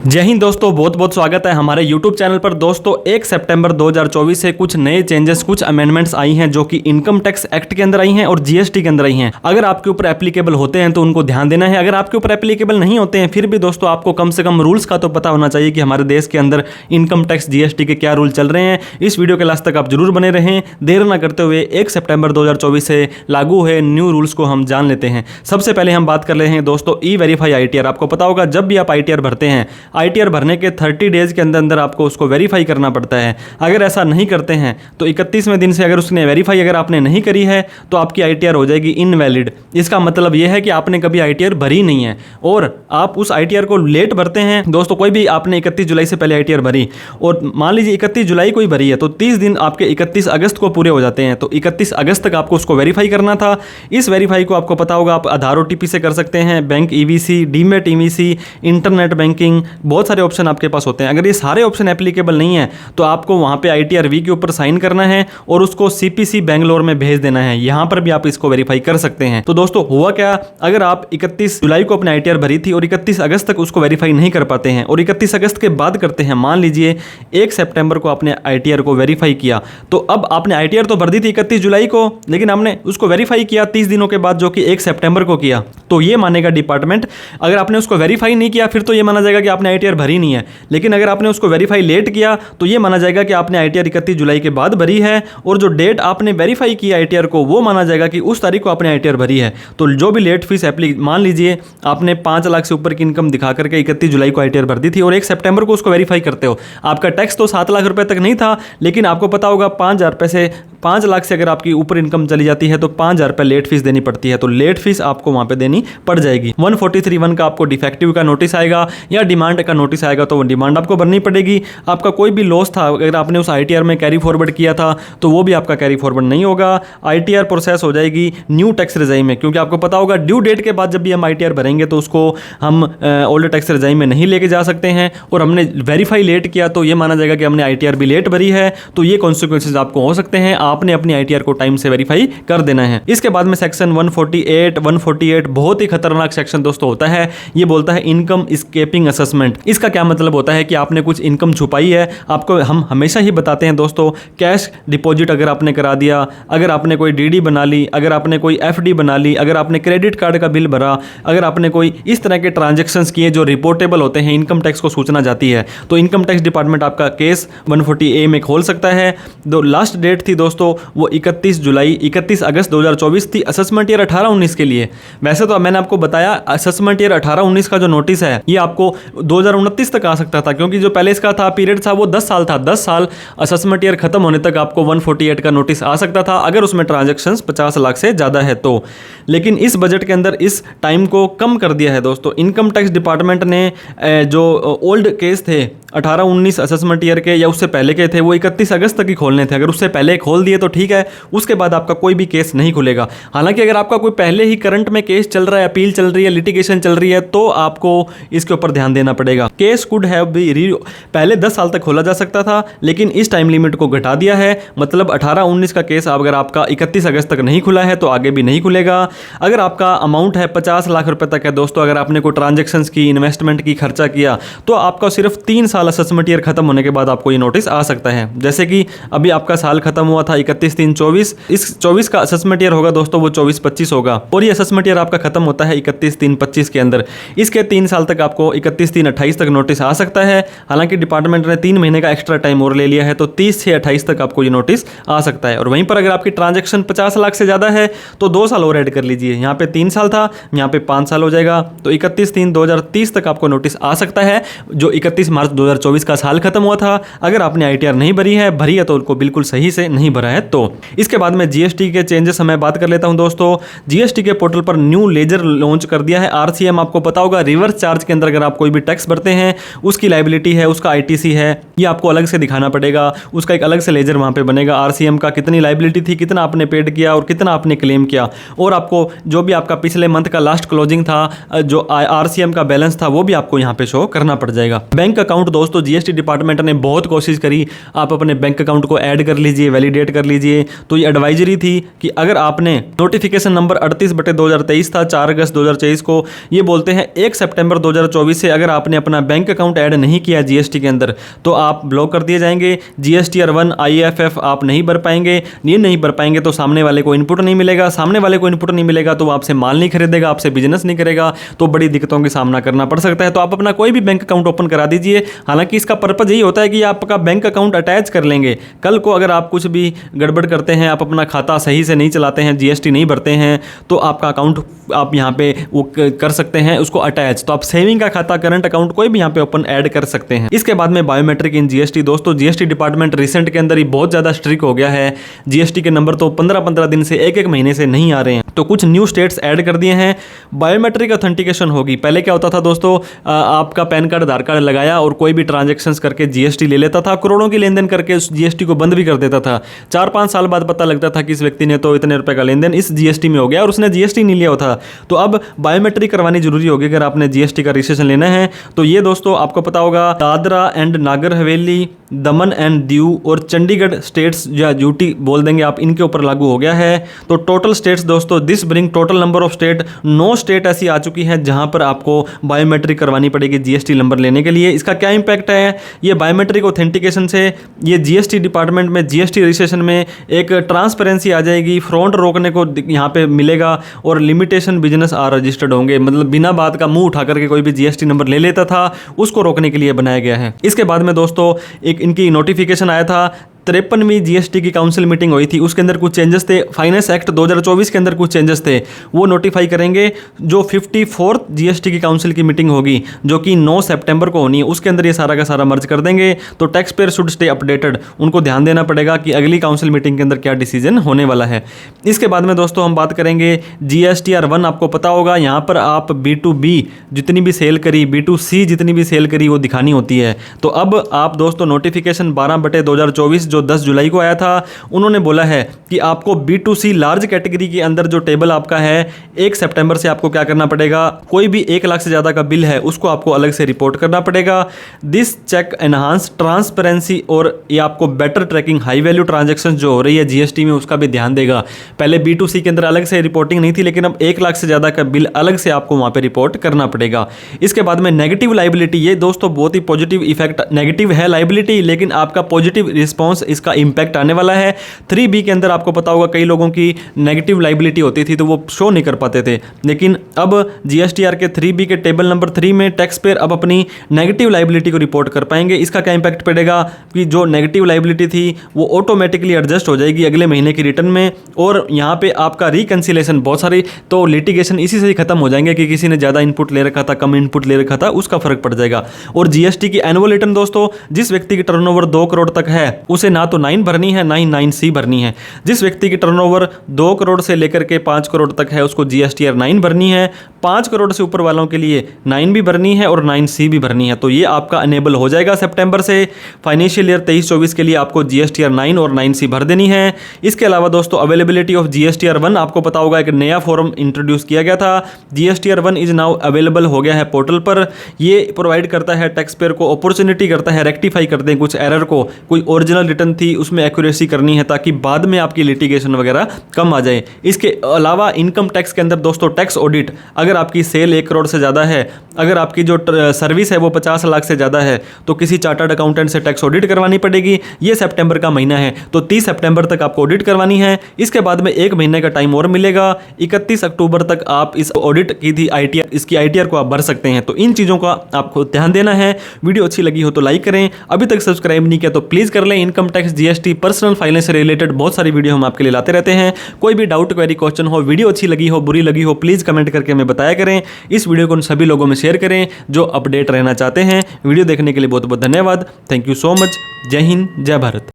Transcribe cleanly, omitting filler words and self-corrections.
जय हिंद दोस्तों, बहुत बहुत स्वागत है हमारे YouTube चैनल पर। दोस्तों 1 सितंबर 2024 से कुछ नए चेंजेस, कुछ अमेंडमेंट्स आई हैं जो कि इनकम टैक्स एक्ट के अंदर आई हैं और जीएसटी के अंदर आई हैं। अगर आपके ऊपर एप्लीकेबल होते हैं तो उनको ध्यान देना है, अगर आपके ऊपर एप्लीकेबल नहीं होते हैं फिर भी दोस्तों आपको कम से कम रूल्स का तो पता होना चाहिए कि हमारे देश के अंदर इनकम टैक्स जीएसटी के क्या रूल चल रहे हैं। इस वीडियो के लास्ट तक आप जरूर बने रहें। देर न करते हुए 1 सितंबर 2024 से लागू है न्यू रूल्स को हम जान लेते हैं। सबसे पहले हम बात कर रहे हैं दोस्तों ई वेरीफाई ITR। आपको पता होगा जब भी आप ITR भरते हैं, ITR भरने के 30 डेज के अंदर अंदर आपको उसको वेरीफाई करना पड़ता है। अगर ऐसा नहीं करते हैं तो 31वें दिन से अगर उसने वेरीफाई अगर आपने नहीं करी है तो आपकी ITR हो जाएगी इनवैलिड। इसका मतलब यह है कि आपने कभी ITR भरी नहीं है और आप उस ITR को लेट भरते हैं। दोस्तों कोई भी आपने 31 जुलाई से पहले ITR भरी और मान लीजिए 31 जुलाई को ही भरी है तो 30 दिन आपके 31 अगस्त को पूरे हो जाते हैं, तो 31 अगस्त तक आपको उसको वेरीफाई करना था। इस वेरीफाई को आपको पता होगा आप आधार OTP से कर सकते हैं, bank EVC, demat EVC, internet banking, बहुत सारे ऑप्शन आपके पास होते हैं। अगर ये सारे ऑप्शन एप्लीकेबल नहीं है तो आपको वहाँ पे ITR-V के ऊपर साइन करना है और उसको CPC बेंगलोर में भेज देना है। यहाँ पर भी आप इसको वेरीफाई कर सकते हैं। तो दोस्तों हुआ क्या, अगर आप 31 जुलाई को अपने ITR भरी थी और 31 अगस्त तक उसको वेरीफाई नहीं कर पाते हैं और 31 अगस्त के बाद करते हैं, मान लीजिए 1 सितंबर को आपने ITR को वेरीफाई किया, तो अब आपने ITR तो भर दी थी 31 जुलाई को, लेकिन हमने उसको वेरीफाई किया 30 दिनों के बाद जो कि 1 सितंबर को किया, तो ये मानेगा डिपार्टमेंट। अगर आपने उसको वेरीफाई नहीं किया फिर तो ये माना जाएगा कि आपने ITR भरी नहीं है, लेकिन अगर आपने उसको वेरीफाई लेट किया तो ये माना जाएगा कि आपने ITR 31 जुलाई के बाद भरी है और जो डेट आपने वेरीफाई किया ITR को वो माना जाएगा कि उस तारीख को आपने ITR भरी है। तो जो भी लेट फीस मान लीजिए आपने 5 लाख से ऊपर की इनकम दिखा करके 31 जुलाई को ITR भर दी थी और 1 सितंबर को उसको वेरीफाई करते हो, आपका टैक्स तो 7 लाख रुपए तक नहीं था, लेकिन आपको पता होगा 5 लाख से अगर आपकी ऊपर इनकम चली जाती है तो 5,000 रुपये लेट फीस देनी पड़ती है। तो लेट फीस आपको वहाँ पे देनी पड़ जाएगी। 143(1) का आपको डिफेक्टिव का नोटिस आएगा या डिमांड का नोटिस आएगा तो वो डिमांड आपको भरनी पड़ेगी। आपका कोई भी लॉस था अगर आपने उस ITR में कैरी फॉरवर्ड किया था तो वो भी आपका कैरी फॉरवर्ड नहीं होगा। ITR प्रोसेस हो जाएगी न्यू टैक्स रिजाइम में, क्योंकि आपको पता होगा ड्यू डेट के बाद जब भी हम ITR भरेंगे तो उसको हम ओल्ड टैक्स रिजाइम में नहीं लेके जा सकते हैं और हमने वेरीफाई लेट किया तो ये माना जाएगा कि हमने ITR भी लेट भरी है, तो ये कॉन्सिक्वेंसेज आपको हो सकते हैं। आपने अपनी ITR को टाइम से वेरीफाई कर देना है। इसके बाद में सेक्शन 148 बहुत ही खतरनाक सेक्शन दोस्तों होता है। ये बोलता है इनकम स्केपिंग असेसमेंट। इसका क्या मतलब होता है कि आपने कुछ इनकम छुपाई है, आपको हम हमेशा ही बताते हैं दोस्तों, कैश डिपॉजिट अगर आपने करा दिया, अगर आपने कोई DD बना ली, अगर आपने कोई FD बना ली, अगर आपने क्रेडिट कार्ड का बिल भरा, अगर आपने कोई इस तरह के ट्रांजेक्शन्स किए जो रिपोर्टेबल होते हैं, इनकम टैक्स को सूचना जाती है, तो इनकम टैक्स डिपार्टमेंट आपका केस 140A में खोल सकता है। जो लास्ट डेट थी दोस्तों वो 31 अगस्त 2024 थी असेसमेंट ईयर 18-19 के लिए। वैसे तो मैंने आपको बताया असेसमेंट ईयर 18-19 का जो नोटिस है ये आपको 2029 तक आ सकता था, क्योंकि जो पहले इसका था पीरियड था वो 10 साल था। 10 साल असेसमेंट ईयर खत्म होने तक आपको 148 का नोटिस आ सकता था अगर उसमें ट्रांजैक्शंस 50 लाख से ज़्यादा है तो। लेकिन इस बजट के अंदर इस टाइम को कम कर दिया है दोस्तों। इनकम टैक्स डिपार्टमेंट ने जो ओल्ड केस थे 18-19 असेसमेंट ईयर के या उससे पहले के थे वो 31 अगस्त तक ही खोलने थे। अगर उससे पहले खोल दिए तो ठीक है, उसके बाद आपका कोई भी केस नहीं खुलेगा। हालांकि अगर आपका कोई पहले ही करंट में केस चल रहा है, अपील चल रही है, लिटिगेशन चल रही है, तो आपको इसके ऊपर ध्यान देना पड़ेगा। केस कुड हैव बी पहले 10 साल तक खोला जा सकता था, लेकिन इस टाइम लिमिट को घटा दिया है। मतलब 18-19 का केस अगर आपका 31 अगस्त तक नहीं खुला है तो आगे भी नहीं खुलेगा। अगर आपका अमाउंट है 50 लाख रुपए तक है दोस्तों, अगर आपने कोई ट्रांजेक्शन्स की, इन्वेस्टमेंट की, खर्चा किया, तो आपका सिर्फ 3 साल असेसमेंट ईयर खत्म होने के बाद आपको ये नोटिस आ सकता है। जैसे कि अभी आपका साल खत्म हुआ था 31/3/24, इस 24 का असेसमेंट ईयर होगा दोस्तों वो 24-25 होगा और ये असेसमेंट ईयर आपका खत्म होता है 31/3/25 के अंदर। इसके 3 साल तक आपको 31/3/28 तक नोटिस आ सकता है। हालांकि डिपार्टमेंट ने 3 महीने का एक्स्ट्रा टाइम और ले लिया है तो 30/6/28 तक आपको ये नोटिस आ सकता है। और वहीं पर अगर आपकी ट्रांजेक्शन 50 लाख से ज़्यादा है तो 2 साल और ऐड कर लीजिए। यहाँ पे 3 साल था, यहाँ पे 5 साल हो जाएगा, तो 31/3/2030 तक आपको नोटिस आ सकता है। जो 31 मार्च 2024 का साल खत्म हुआ था, अगर आपने ITR नहीं भरी है तो उनको बिल्कुल सही से नहीं भरा है तो। इसके बाद में GST के चेंजेस मैं बात कर लेता हूं दोस्तों। GST के पोर्टल पर न्यू लेजर लॉन्च कर दिया है। RCM आपको पता होगा रिवर्स चार्ज के अंदर अगर आप कोई भी टैक्स भरते हैं, उसकी लाइबिलिटी है, उसका ITC है, ये आपको अलग से दिखाना पड़ेगा। उसका एक अलग से लेजर वहां पे बनेगा। RCM का कितनी लाइबिलिटी थी, कितना आपने पेड किया और कितना आपने क्लेम किया, और आपको जो भी आपका पिछले मंथ का लास्ट क्लोजिंग था, जो RCM का बैलेंस था, वो भी आपको यहाँ पे शो करना पड़ जाएगा। बैंक अकाउंट दोस्तों जीएसटी डिपार्टमेंट ने बहुत कोशिश करी, आप अपने बैंक अकाउंट को ऐड कर लीजिए, वैलिडेट कर लीजिए। तो ये एडवाइजरी थी कि अगर आपने नोटिफिकेशन नंबर 38/2023 था 4 अगस्त 2023 को, ये बोलते हैं 1 सितंबर 2024 से अगर आपने अपना बैंक अकाउंट ऐड नहीं किया जीएसटी के अंदर तो आप ब्लॉक कर दिए जाएंगे। जीएसटीआर 1 IFF आप नहीं भर पाएंगे। ये नहीं भर पाएंगे तो सामने वाले को इनपुट नहीं मिलेगा, सामने वाले को इनपुट नहीं मिलेगा तो आपसे माल नहीं खरीदेगा, आपसे बिजनेस नहीं करेगा, तो बड़ी दिक्कतों का सामना करना पड़ सकता है। तो आप अपना कोई भी बैंक अकाउंट ओपन करा दीजिए। हालांकि इसका पर्पज यही होता है कि आपका बैंक अकाउंट अटैच कर लेंगे। कल को अगर आप कुछ भी गड़बड़ करते हैं, आप अपना खाता सही से नहीं चलाते हैं, जीएसटी नहीं भरते हैं, तो आपका अकाउंट आप यहाँ पे वो कर सकते हैं उसको अटैच। तो आप सेविंग का खाता, करंट अकाउंट कोई भी यहाँ पे ओपन ऐड कर सकते हैं। इसके बाद में बायोमेट्रिक इन जीएसटी। दोस्तों जीएसटी डिपार्टमेंट रिसेंट के अंदर ही बहुत ज़्यादा स्ट्रिक्ट हो गया है। जीएसटी के नंबर तो 15-15 दिन से 1-1 महीने से नहीं आ रहे हैं। तो कुछ न्यू स्टेट्स ऐड कर दिए हैं। बायोमेट्रिक ऑथेंटिकेशन होगी। पहले क्या होता था दोस्तों, आपका पैन कार्ड, आधार कार्ड लगाया और कोई भी ट्रांजैक्शंस करके जीएसटी ले लेता था, करोड़ों की लेन देन करके उस जीएसटी को बंद भी कर देता था। 4-5 साल बाद पता लगता था कि इस व्यक्ति ने तो इतने रुपए का लेन देन इस जीएसटी में हो गया और उसने जीएसटी नहीं लिया था। तो अब बायोमेट्रिक करवानी जरूरी होगी अगर आपने जीएसटी का रजिस्ट्रेशन लेना है। तो ये दोस्तों आपको पता होगा, Dadra and Nagar Haveli, Daman and Diu और चंडीगढ़ स्टेट्स या यूटी बोल देंगे आप, इनके ऊपर लागू हो गया है। तो टोटल स्टेट्स दोस्तों, this bring total number of state, 9 state ऐसी आ चुकी हैं जहां पर आपको बायोमेट्रिक करवानी पड़ेगी जीएसटी नंबर लेने के लिए। इसका क्या इंपैक्ट है, ये बायोमेट्रिक ऑथेंटिकेशन से ये जीएसटी डिपार्टमेंट में, जीएसटी रजिस्ट्रेशन में एक ट्रांसपेरेंसी आ जाएगी, फ्रॉड रोकने को यहाँ पे मिलेगा और लिमिटेशन बिजनेस आर रजिस्टर्ड होंगे। मतलब बिना बात का मुंह उठा करके कोई भी जीएसटी नंबर ले लेता था, उसको रोकने के लिए बनाया गया है। इसके बाद में दोस्तों एक इनकी नोटिफिकेशन आया था, 53वीं जीएसटी की काउंसिल मीटिंग हुई थी, उसके अंदर कुछ चेंजेस थे। फाइनेंस एक्ट 2024 के अंदर कुछ चेंजेस थे, वो नोटिफाई करेंगे। जो 54th जीएसटी की काउंसिल की मीटिंग होगी जो कि 9 सितंबर को होनी है, उसके अंदर ये सारा का सारा मर्ज कर देंगे। तो tax payer should stay updated, उनको ध्यान देना पड़ेगा कि अगली काउंसिल मीटिंग के अंदर क्या डिसीजन होने वाला है। इसके बाद में दोस्तों हम बात करेंगे जीएसटीआर 1। आपको पता होगा यहाँ पर आप B2B जितनी भी सेल करी, B2C जितनी भी सेल करी वो दिखानी होती है। तो अब आप दोस्तों नोटिफिकेशन 12/2024 जो 10 जुलाई को आया था, उन्होंने बोला है कि आपको B2C लार्ज कैटेगरी के अंदर जो टेबल आपका है 1 सितंबर से आपको क्या करना पड़ेगा, कोई भी 1 लाख से ज़्यादा का बिल है उसको आपको अलग से रिपोर्ट करना पड़ेगा। दिस चेक एनहांस ट्रांसपेरेंसी और ये आपको better tracking high value transaction जो हो रही है जीएसटी में उसका भी ध्यान देगा। पहले B2C के अंदर अलग से रिपोर्टिंग नहीं थी, लेकिन अब 1 लाख से ज़्यादा का बिल अलग से आपको वहाँ पर रिपोर्ट करना पड़ेगा। इसके बाद में नेगेटिव लाइबिलिटी, ये दोस्तों बहुत ही पॉजिटिव इफेक्ट, नेगेटिव है लाइबिलिटी लेकिन आपका पॉजिटिव रिस्पॉन्स इसका इंपैक्ट आने वाला है। 3B के अंदर आपको पता होगा कई लोगों की नेगेटिव लाइबिलिटी होती थी तो वो शो नहीं कर पाते थे, लेकिन अब जीएसटीआर के 3B के टेबल नंबर 3 में टैक्स पेयर अब अपनी नेगेटिव लाइबिलिटी को रिपोर्ट कर पाएंगे। इसका क्या इंपैक्ट पड़ेगा कि जो नेगेटिव लाइबिलिटी थी वो ऑटोमेटिकली एडजस्ट हो जाएगी अगले महीने की रिटर्न में, और यहाँ पे आपका रिकंसिलेशन, बहुत सारी तो लिटिगेशन इसी से ही खत्म हो जाएंगे कि किसी ने ज़्यादा इनपुट ले रखा था, कम इनपुट ले रखा था, उसका फर्क पड़ जाएगा। और जीएसटी की एनुअल रिटर्न दोस्तों, जिस व्यक्ति की टर्नओवर 2 करोड़ तक है उसे ना तो 9 भरनी है ना ही 9C भरनी है। जिस व्यक्ति की टर्नओवर 2 करोड़ से लेकर के 5 करोड़ तक है उसको जीएसटीआर 9 भरनी है। 5 करोड़ से ऊपर वालों के लिए 9 भी भरनी है और 9C भी भरनी है। तो ये आपका अनेबल हो जाएगा सितंबर से। फाइनेंशियल ईयर 23-24 के लिए आपको जीएसटीआर 9 और 9C भर देनी है। इसके अलावा दोस्तों अवेलेबिलिटी ऑफ जीएसटीआर 1, आपको पता होगा एक नया फॉर्म इंट्रोड्यूस किया गया था। जीएसटीआर 1 इज नाउ अवेलेबल हो गया है पोर्टल पर। ये प्रोवाइड करता है टैक्स पेयर को, अपॉर्चुनिटी करता है रेक्टिफाई कर दें कुछ एरर को, कोई ओरिजिनल रिटर्न थी उसमें एक्यूरेसी करनी है ताकि बाद में आपकी लिटिगेशन वगैरह कम आ जाए। इसके अलावा इनकम टैक्स के अंदर दोस्तों टैक्स ऑडिट, अगर आपकी सेल 1 करोड़ से ज़्यादा है, अगर आपकी जो सर्विस है वो 50 लाख से ज़्यादा है तो किसी चार्टर्ड अकाउंटेंट से टैक्स ऑडिट करवानी पड़ेगी। ये सितंबर का महीना है तो 30 सितंबर तक आपको ऑडिट करवानी है। इसके बाद में 1 महीने का टाइम और मिलेगा, 31 अक्टूबर तक आप इस ऑडिट की थी ITR, इसकी ITR को आप भर सकते हैं। तो इन चीज़ों का आपको ध्यान देना है। वीडियो अच्छी लगी हो तो लाइक करें, अभी तक सब्सक्राइब नहीं किया तो प्लीज़ कर लें। Income tax, GST, personal finance से रिलेटेड बहुत सारी वीडियो हम आपके लिए लाते रहते हैं। कोई भी डाउट, क्वेरी, क्वेश्चन हो, वीडियो अच्छी लगी हो, बुरी लगी हो, प्लीज़ कमेंट करके हमें बताया करें। इस वीडियो को उन सभी लोगों में शेयर करें जो अपडेट रहना चाहते हैं। वीडियो देखने के लिए बहुत बहुत धन्यवाद। Thank you so much. जय हिंद, जय भारत।